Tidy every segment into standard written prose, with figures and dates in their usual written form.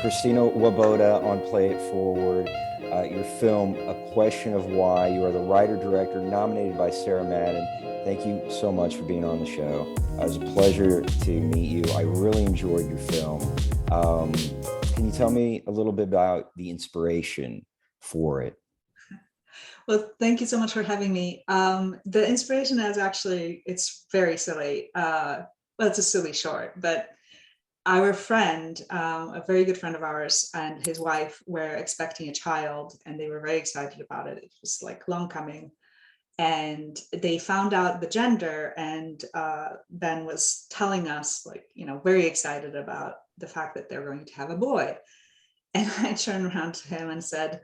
Krystyna Loboda on Play It Forward. Your film, A Question of Why. You are the writer-director nominated by Sarah Madden. Thank you so much for being on the show. It was a pleasure to meet you. I really enjoyed your film. Can you tell me a little bit about the inspiration for it? Well, thank you so much for having me. The inspiration is actually, it's very silly. Well, it's a silly short, but our friend, a very good friend of ours, and his wife were expecting a child, and they were very excited about it. It was like long coming. And they found out the gender, and Ben was telling us, like, very excited about the fact that they're going to have a boy. And I turned around to him and said,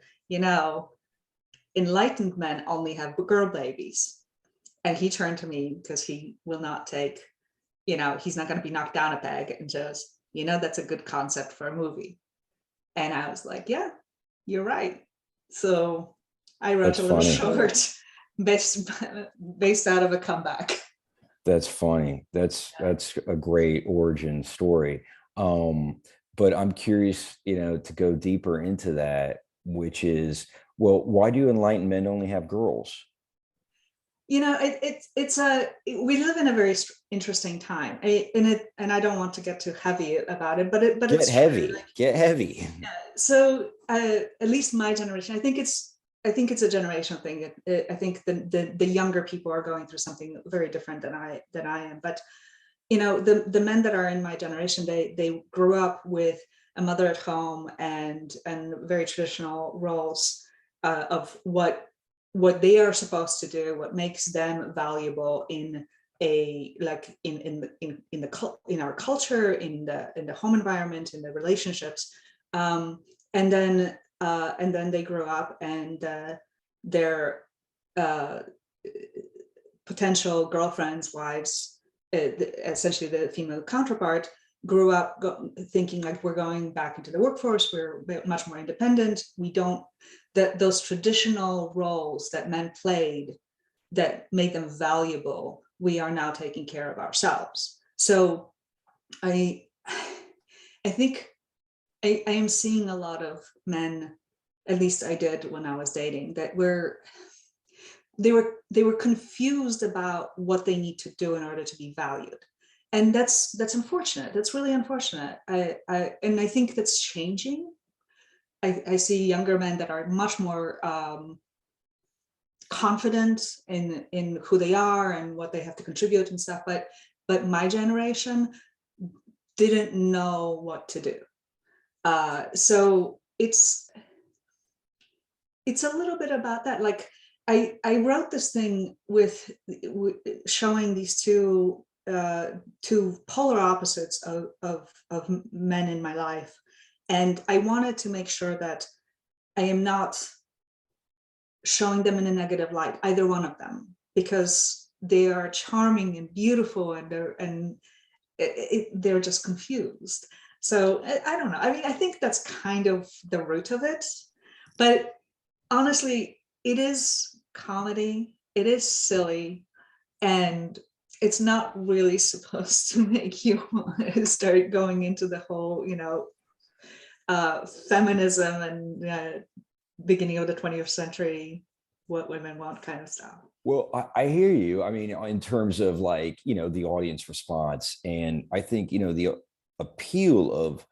enlightened men only have girl babies. And he turned to me, because he will not take, he's not going to be knocked down a peg, and just, that's a good concept for a movie. And I was like, yeah, you're right. So I wrote That's a little funny. short based out of a comeback. That's funny. That's a great origin story. But I'm curious, to go deeper into that, which is, well, why do enlightened men only have girls? We live in a very interesting time, and I don't want to get too heavy about it, but Get it's heavy. true. Like, Get heavy. so at least my generation, I think it's a generational thing. I think the younger people are going through something very different than I am. But the men that are in my generation, they grew up with a mother at home and very traditional roles of what they are supposed to do, what makes them valuable in our culture, in the home environment, in the relationships. And then they grew up, and their potential girlfriends, wives, essentially the female counterpart, grew up thinking like, we're going back into the workforce, we're much more independent. We don't, those traditional roles that men played that made them valuable, we are now taking care of ourselves. So I think I am seeing a lot of men, at least I did when I was dating, that they were confused about what they need to do in order to be valued. And that's unfortunate. That's really unfortunate. And I think that's changing. I see younger men that are much more confident in who they are and what they have to contribute and stuff. But my generation didn't know what to do. So it's a little bit about that. Like, I wrote this thing with showing these two polar opposites of men in my life, and I wanted to make sure that I am not showing them in a negative light, either one of them, because they are charming and beautiful, and they're just confused. So I don't know. I mean, I think that's kind of the root of it. But honestly, it is comedy. It is silly. And it's not really supposed to make you want to start going into the whole, feminism and beginning of the 20th century, what women want kind of stuff. Well, I hear you. I mean, in terms of like, the audience response. And I think, the appeal of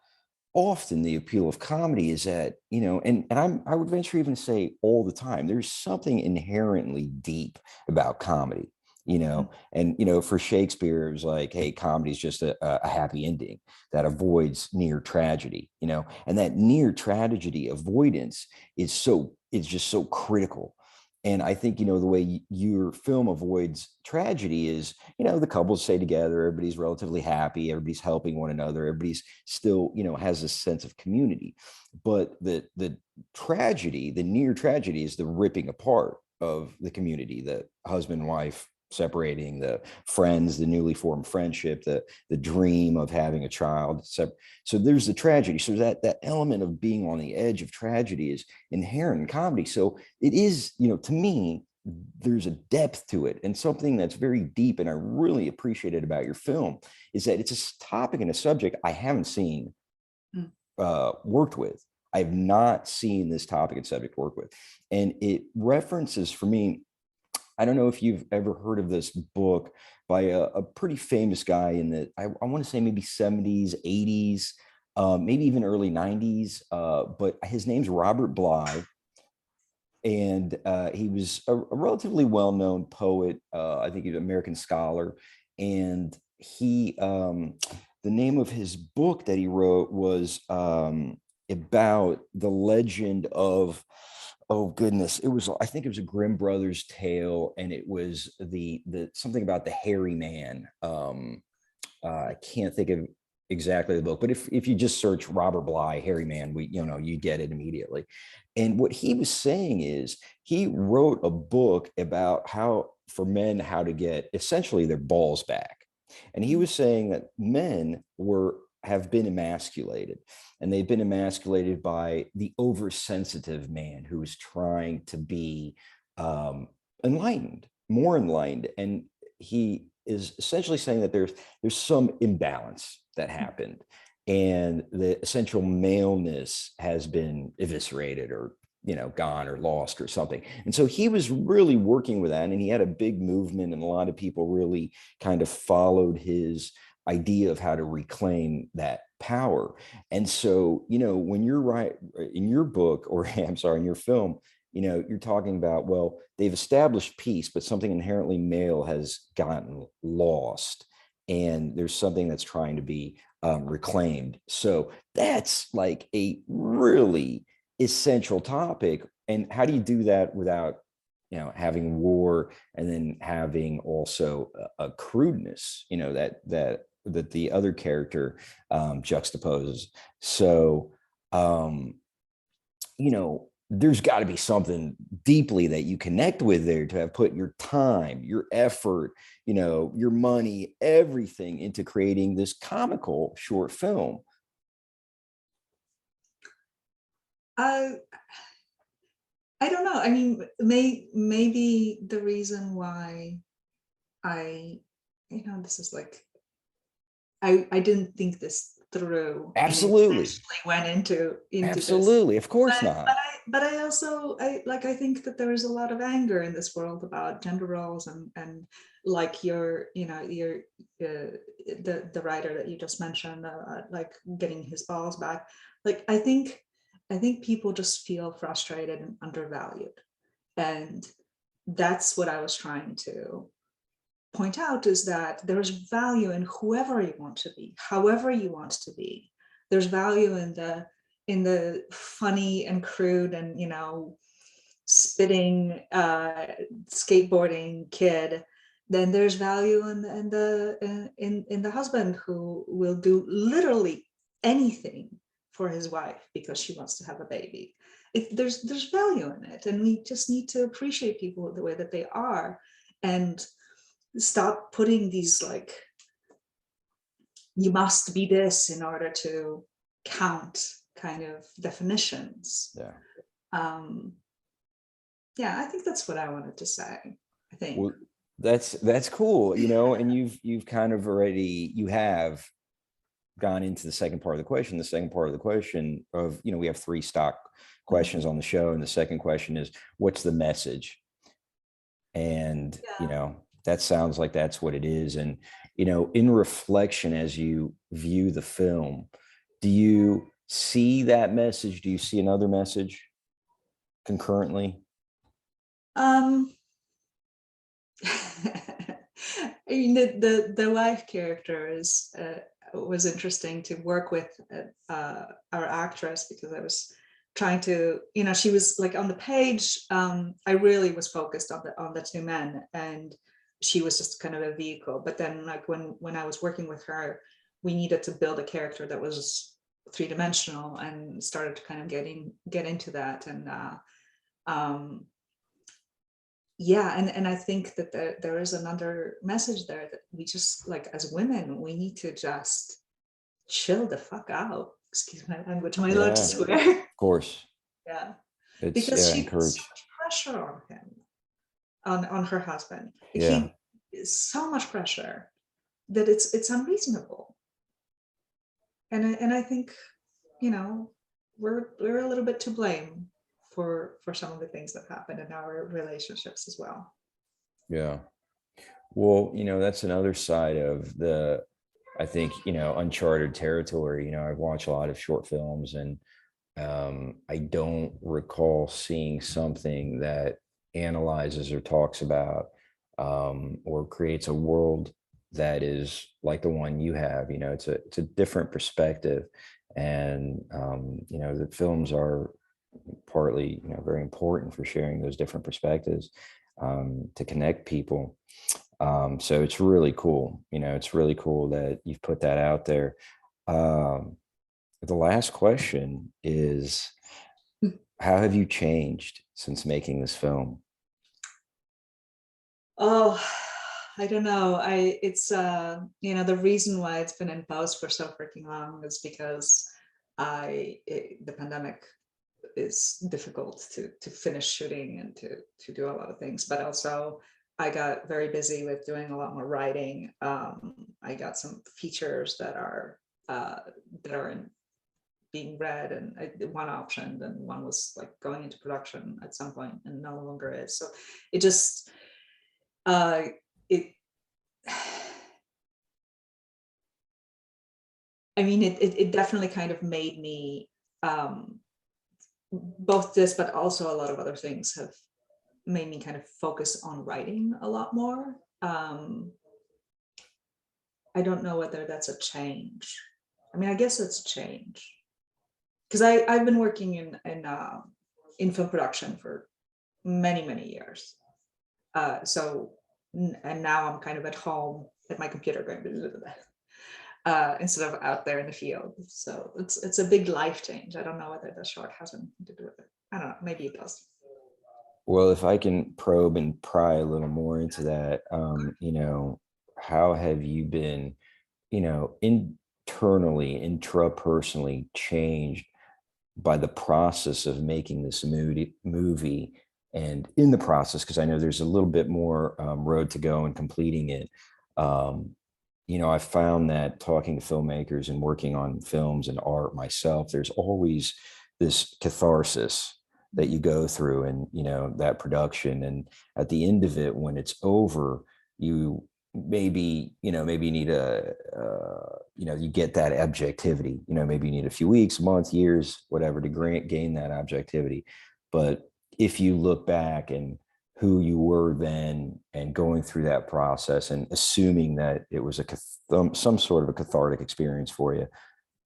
often the appeal of comedy is that, I would venture even to say all the time, there's something inherently deep about comedy, and, for Shakespeare, it was like, hey, comedy is just a happy ending that avoids near tragedy, and that near tragedy avoidance is just so critical. And I think, the way your film avoids tragedy is, the couples stay together, everybody's relatively happy, everybody's helping one another, everybody's still, has a sense of community. But the tragedy, the near tragedy, is the ripping apart of the community, the husband and wife separating, the friends, the newly formed friendship, the dream of having a child. So there's the tragedy. So that element of being on the edge of tragedy is inherent in comedy. So it is, to me, there's a depth to it, and something that's very deep. And I really appreciate it about your film is that it's a topic and a subject I haven't seen worked with. I have not seen this topic and subject worked with. And it references for me, I don't know if you've ever heard of this book by a pretty famous guy in the, I want to say maybe 70s, 80s, maybe even early 90s. But his name's Robert Bly. And he was a relatively well-known poet. I think he's an American scholar. And the name of his book that he wrote was about the legend of, oh goodness, it was, I think it was a Grimm Brothers tale, and it was the something about the hairy man. I can't think of exactly the book, but if you just search Robert Bly, hairy man, you get it immediately. And what he was saying is he wrote a book about how for men how to get essentially their balls back. And he was saying that men have been emasculated, and they've been emasculated by the oversensitive man who is trying to be enlightened, more enlightened. And he is essentially saying that there's some imbalance that happened, and the essential maleness has been eviscerated or gone or lost or something. And so he was really working with that, and he had a big movement, and a lot of people really kind of followed his idea of how to reclaim that power. And so, when you're right in your book, or I'm sorry, in your film, you're talking about, well, they've established peace, but something inherently male has gotten lost, and there's something that's trying to be reclaimed. So that's like a really essential topic. And how do you do that without having war, and then having also a crudeness that the other character juxtaposes? So there's got to be something deeply that you connect with there, to have put your time, your effort, your money, everything into creating this comical short film. I don't know. I mean, maybe the reason why this is like, I didn't think this through. Absolutely. Actually went into Absolutely. this. Of course not. But I also, I think that there is a lot of anger in this world about gender roles, and like the writer that you just mentioned, like getting his balls back. Like, I think people just feel frustrated and undervalued. And that's what I was trying to point out, is that there's value in whoever you want to be, however you want to be. There's value in the funny and crude and spitting skateboarding kid. Then there's value in the husband who will do literally anything for his wife because she wants to have a baby. There's value in it, and we just need to appreciate people the way that they are, and stop putting these, like, you must be this in order to count kind of definitions. Yeah. I think that's what I wanted to say. I think. Well, that's cool, and you've kind of already, you have gone into the second part of the question. The second part of the question of, we have 3 stock questions on the show, and the second question is, what's the message? And that sounds like that's what it is. And in reflection, as you view the film, do you see that message? Do you see another message concurrently? I mean, the wife character was interesting to work with our actress, because I was trying to, she was like on the page. I really was focused on the 2 men, and she was just kind of a vehicle. But then, like, when I was working with her, we needed to build a character that was 3-dimensional, and started to kind of get into that. And and I think that there is another message there, that we just, like, as women, we need to just chill the fuck out. Excuse my language. Am I allowed to swear? Of course. Yeah. It's, Because she puts encouraged. so much pressure on him, on her husband. Yeah. He is so much pressure that it's unreasonable. And I think, you know, we're a little bit to blame for some of the things that happen in our relationships as well. Yeah. Well, that's another side of I think, uncharted territory. I've watched a lot of short films, and I don't recall seeing something that analyzes or talks about or creates a world that is like the one you have. It's a different perspective, and the films are partly very important for sharing those different perspectives, to connect people. So it's really cool. It's really cool that you've put that out there. Um, the last question is, how have you changed since making this film? Oh, I don't know. It's the reason why it's been in pause for so freaking long is because the pandemic is difficult to finish shooting and to do a lot of things, but also I got very busy with doing a lot more writing. I got some features that are in being read, and one optioned, and one was like going into production at some point and no longer is. So it just uh it I mean, it definitely kind of made me, both this, but also a lot of other things have made me kind of focus on writing a lot more. I don't know whether that's a change. I mean, I guess it's a change because I've been working in film production for many years. And now I'm kind of at home at my computer going instead of out there in the field. So it's a big life change. I don't know whether the short has anything to do with it. I don't know. Maybe it does. Well, if I can probe and pry a little more into that, how have you been, internally, intrapersonally changed by the process of making this movie, and in the process, because I know there's a little bit more road to go in completing it. um, I found that talking to filmmakers and working on films and art myself, there's always this catharsis that you go through, and that production, and at the end of it, when it's over, you maybe you need you get that objectivity. Maybe you need a few weeks, months, years, whatever, to gain that objectivity. But if you look back and who you were then, and going through that process, and assuming that it was some sort of a cathartic experience for you,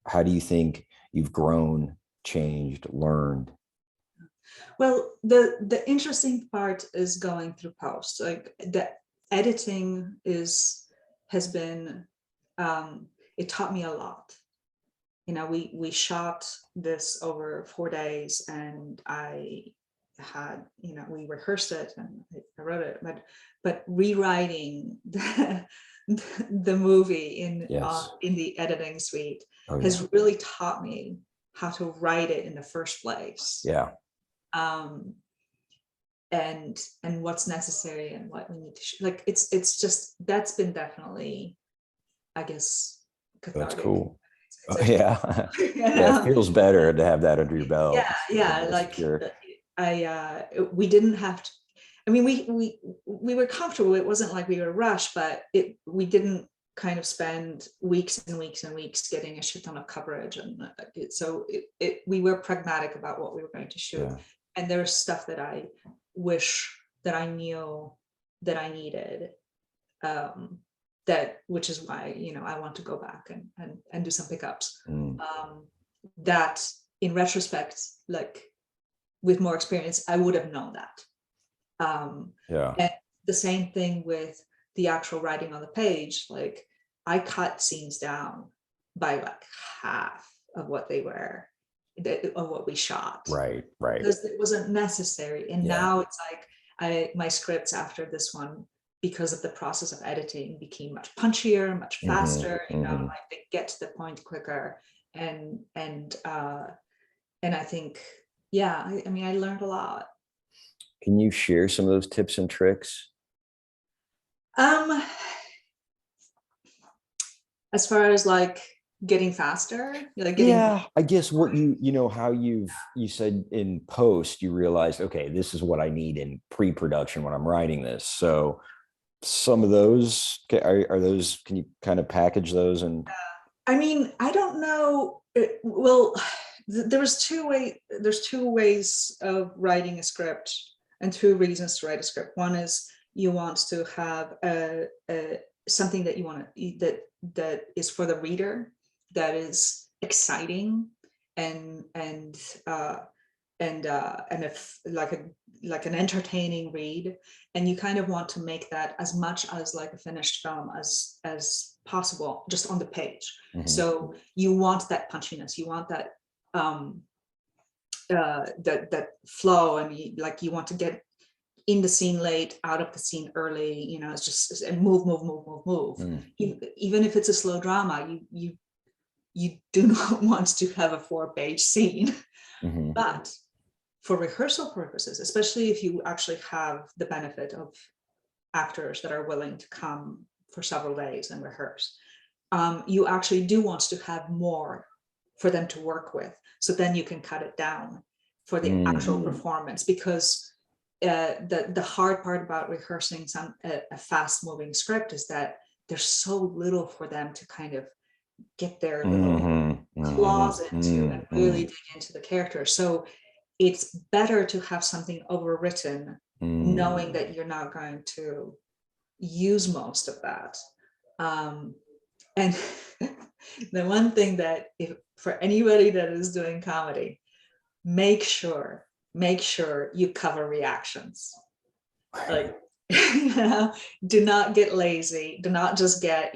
how do you think you've grown, changed, learned? Well, the interesting part is going through post. Like the editing has been, it taught me a lot. We shot this over 4 days, and we rehearsed it and I wrote it, but rewriting the movie Yes. in the editing suite Oh yeah. has really taught me how to write it in the first place. Yeah. um and what's necessary and what we need to like it's just, that's been definitely, I guess, That's cathartic. cool. It's Yeah. Yeah, it a feels better to have that under your belt. yeah, More like secure. we didn't have to, I mean, we were comfortable. It wasn't like we were rushed, but we didn't kind of spend weeks and weeks and weeks getting a shit ton of coverage, and we were pragmatic about what we were going to shoot. Yeah. And there's stuff that I wish that I knew that I needed, which is why I want to go back and do some pickups, Mm. that in retrospect, like with more experience, I would have known that. Yeah. And the same thing with the actual writing on the page. Like I cut scenes down by like half of what they were, of what we shot, Right. Right. because it wasn't necessary. And Yeah. now it's like my scripts after this one, because of the process of editing, became much punchier, much faster. Hmm. Like they get to the point quicker, and I think, yeah, I mean, I learned a lot. Can you share some of those tips and tricks? Um, as far as like getting faster, like getting. Yeah, I guess what how you said in post, you realized, okay, this is what I need in pre-production when I'm writing this. So some of those are those, can you kind of package those? And I mean, I don't know. Well, there's two ways of writing a script and two reasons to write a script. One is you want to have something that you want to that is for the reader, that is exciting and if like an entertaining read, and you kind of want to make that as much as like a finished film as possible just on the page. So you want that punchiness, you want that that flow, and you want to get in the scene late, out of the scene early. It's just move. Even if it's a slow drama, you do not want to have a 4-page scene. But for rehearsal purposes, especially if you actually have the benefit of actors that are willing to come for several days and rehearse, you actually do want to have more for them to work with. So then you can cut it down for the actual performance, because the hard part about rehearsing a fast moving script is that there's so little for them to kind of get their little claws into and really dig into the character. So it's better to have something overwritten, knowing that you're not going to use most of that. And the one thing that, if for anybody that is doing comedy, make sure you cover reactions. Like, do not get lazy. Do not just get,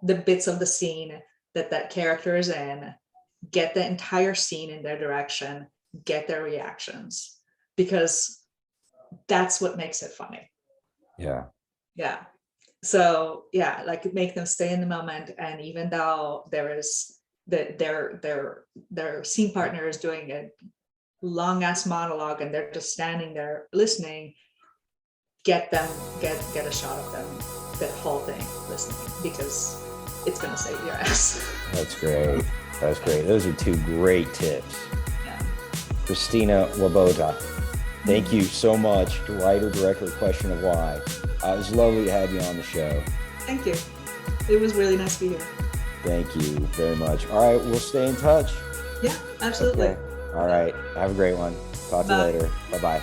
the bits of the scene that character is in. Get the entire scene in their direction, get their reactions, because that's what makes it funny. Yeah. So yeah, like make them stay in the moment. And even though there is their scene partner is doing a long ass monologue and they're just standing there listening, get a shot of them, that whole thing, listening, because it's going to save your ass. That's great. Those are two great tips. Yeah. Krystyna Loboda, thank you so much. Writer, director, Question of Why. It was lovely to have you on the show. Thank you. It was really nice to be here. Thank you very much. All right, we'll stay in touch. Yeah, absolutely. Okay. All right. Have a great one. Talk to you later. Bye-bye.